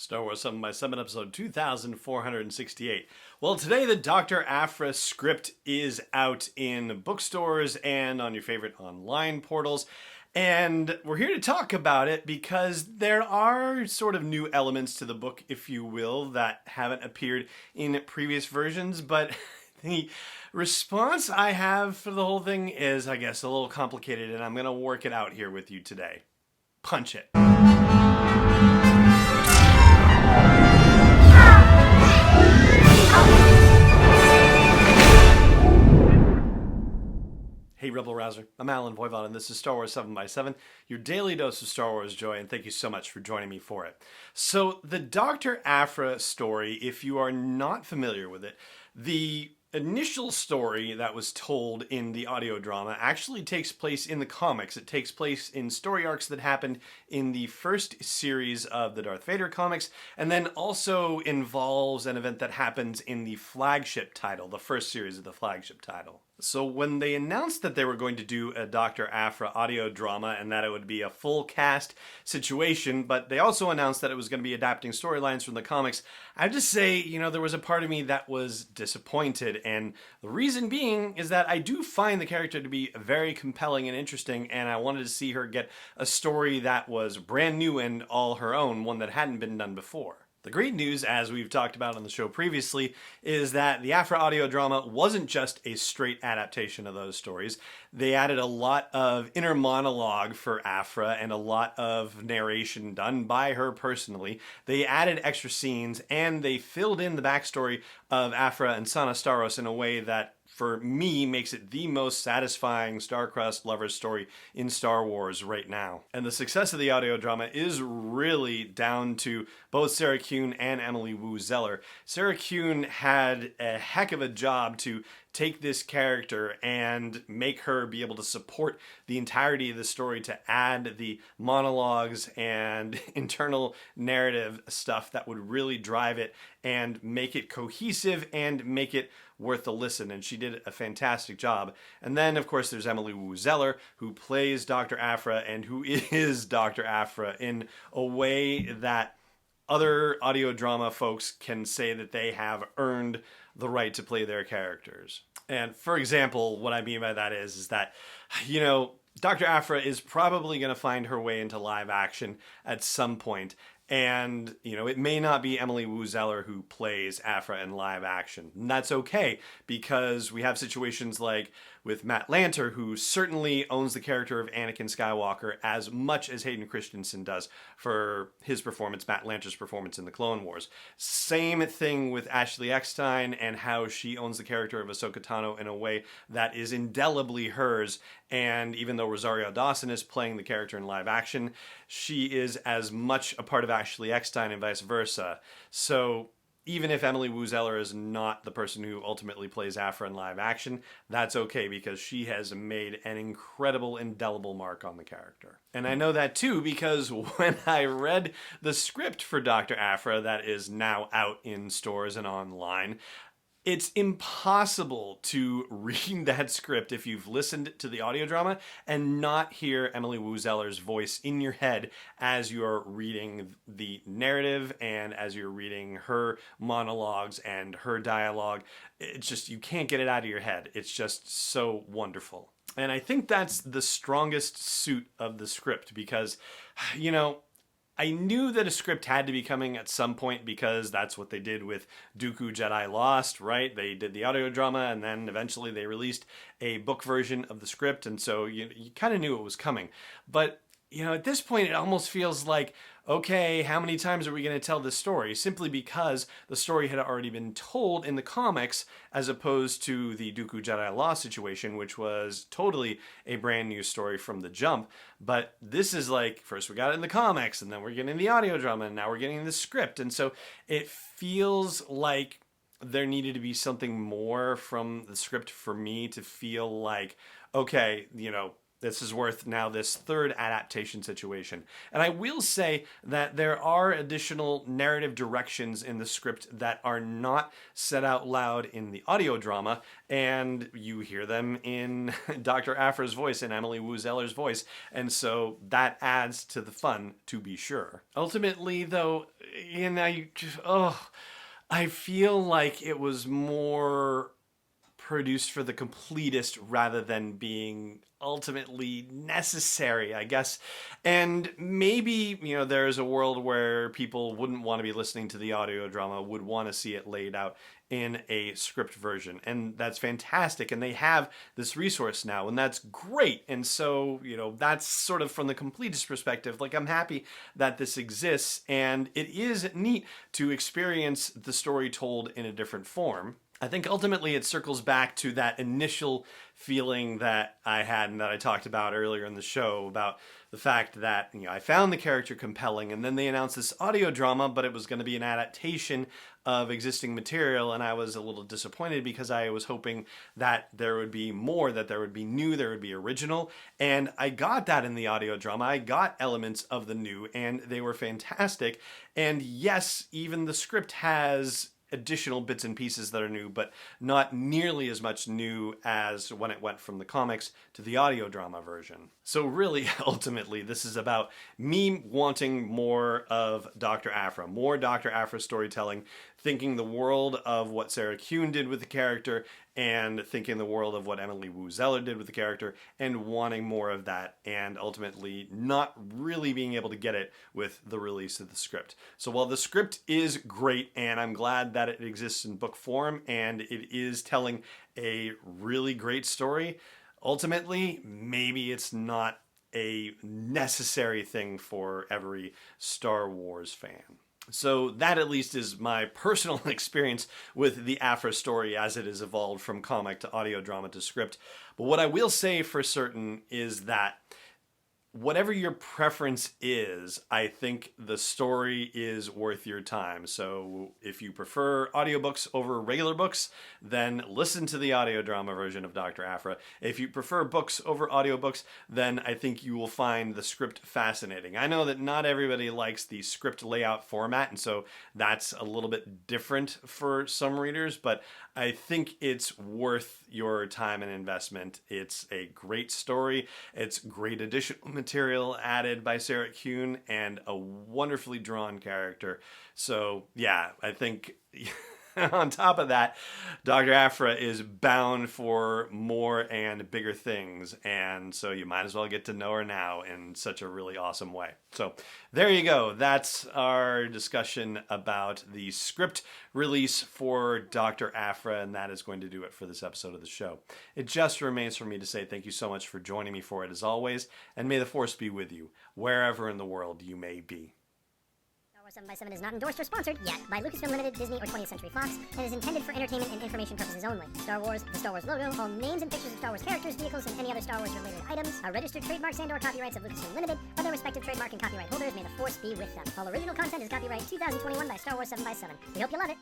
Star Wars 7 by 7 episode 2468. Well, today the Doctor Aphra script is out in bookstores and on your favorite online portals. And we're here to talk about it because there are sort of new elements to the book, if you will, that haven't appeared in previous versions. But the response I have for the whole thing is, I guess, a little complicated, and I'm going to work it out here with you today. Punch it. Hey Rebel Rouser, I'm Alan Voivod and this is Star Wars 7 by 7, your daily dose of Star Wars joy, and thank you so much for joining me for it. So the Doctor Aphra story, if you are not familiar with it, the initial story that was told in the audio drama actually takes place in the comics. It takes place in story arcs that happened in the first series of the Darth Vader comics, and then also involves an event that happens in the flagship title, the first series of the flagship title. So when they announced that they were going to do a Doctor Aphra audio drama and that it would be a full cast situation, but they also announced that it was going to be adapting storylines from the comics, I have to say, there was a part of me that was disappointed. And the reason being is that I do find the character to be very compelling and interesting, and I wanted to see her get a story that was brand new and all her own, one that hadn't been done before. The great news, as we've talked about on the show previously, is that the Aphra audio drama wasn't just a straight adaptation of those stories. They added a lot of inner monologue for Aphra and a lot of narration done by her personally. They added extra scenes and they filled in the backstory of Aphra and Sana Starros in a way that, for me, makes it the most satisfying star-crossed lovers story in Star Wars right now. And the success of the audio drama is really down to both Sarah Kuhn and Emily Woo Zeller. Sarah Kuhn had a heck of a job to take this character and make her be able to support the entirety of the story, to add the monologues and internal narrative stuff that would really drive it and make it cohesive and make it worth the listen, and she did a fantastic job. And then, of course, there's Emily Woo Zeller, who plays Dr. Aphra and who is Dr. Aphra in a way that other audio drama folks can say that they have earned the right to play their characters. And for example, what I mean by that is that, Dr. Aphra is probably going to find her way into live action at some point. And, it may not be Emily Woo Zeller who plays Aphra in live action. And that's okay, because we have situations like with Matt Lanter, who certainly owns the character of Anakin Skywalker as much as Hayden Christensen does for his performance, Matt Lanter's performance in the Clone Wars. Same thing with Ashley Eckstein and how she owns the character of Ahsoka Tano in a way that is indelibly hers. And even though Rosario Dawson is playing the character in live action, she is as much a part of Ashley Eckstein and vice versa. So even if Emily Woo Zeller is not the person who ultimately plays Aphra in live action, that's okay, because she has made an incredible, indelible mark on the character. And I know that too, because when I read the script for Dr. Aphra that is now out in stores and online, it's impossible to read that script if you've listened to the audio drama and not hear Emily Woo Zeller's voice in your head as you're reading the narrative and as you're reading her monologues and her dialogue. It's just, you can't get it out of your head. It's just so wonderful. And I think that's the strongest suit of the script because, I knew that a script had to be coming at some point because that's what they did with Dooku Jedi Lost, right? They did the audio drama and then eventually they released a book version of the script, and so you kind of knew it was coming. But, at this point it almost feels like, okay, how many times are we going to tell this story? Simply because the story had already been told in the comics as opposed to the Dooku Jedi Lost situation, which was totally a brand new story from the jump. But this is like, first we got it in the comics, and then we're getting the audio drama, and now we're getting the script. And so it feels like there needed to be something more from the script for me to feel like, okay, This is worth now this third adaptation situation. And I will say that there are additional narrative directions in the script that are not said out loud in the audio drama, and you hear them in Dr. Aphra's voice and Emily Woo Zeller's voice, and so that adds to the fun, to be sure. Ultimately, though, I feel like it was more produced for the completist rather than being ultimately necessary, I guess. And maybe, there's a world where people wouldn't want to be listening to the audio drama, would want to see it laid out in a script version. And that's fantastic. And they have this resource now, and that's great. And so, that's sort of from the completist perspective. Like, I'm happy that this exists, and it is neat to experience the story told in a different form. I think ultimately it circles back to that initial feeling that I had and that I talked about earlier in the show about the fact that, I found the character compelling, and then they announced this audio drama, but it was going to be an adaptation of existing material, and I was a little disappointed because I was hoping that there would be more, that there would be new, there would be original, and I got that in the audio drama. I got elements of the new, and they were fantastic. And yes, even the script has additional bits and pieces that are new, but not nearly as much new as when it went from the comics to the audio drama version. So really, ultimately, this is about me wanting more of Dr. Aphra, more Dr. Aphra storytelling, thinking the world of what Sarah Kuhn did with the character, and thinking the world of what Emily Woo Zeller did with the character, and wanting more of that, and ultimately not really being able to get it with the release of the script. So while the script is great, and I'm glad that it exists in book form, and it is telling a really great story, ultimately, maybe it's not a necessary thing for every Star Wars fan. So that at least is my personal experience with the Aphra story as it has evolved from comic to audio drama to script. But what I will say for certain is that whatever your preference is, I think the story is worth your time. So if you prefer audiobooks over regular books, then listen to the audio drama version of Dr. Aphra. If you prefer books over audiobooks, then I think you will find the script fascinating. I know that not everybody likes the script layout format, and so that's a little bit different for some readers, but I think it's worth your time and investment. It's a great story. It's great additional material added by Sarah Kuhn and a wonderfully drawn character. So yeah, I think on top of that, Dr. Aphra is bound for more and bigger things, and so you might as well get to know her now in such a really awesome way. So there you go. That's our discussion about the script release for Dr. Aphra, and that is going to do it for this episode of the show. It just remains for me to say thank you so much for joining me for it as always, and may the Force be with you, wherever in the world you may be. 7x7 is not endorsed or sponsored yet by Lucasfilm Limited, Disney, or 20th Century Fox, and is intended for entertainment and information purposes only. Star Wars, the Star Wars logo, all names and pictures of Star Wars characters, vehicles, and any other Star Wars related items are registered trademarks and or copyrights of Lucasfilm Limited, or their respective trademark and copyright holders. May the Force be with them. All original content is copyright 2021 by Star Wars 7x7. We hope you love it.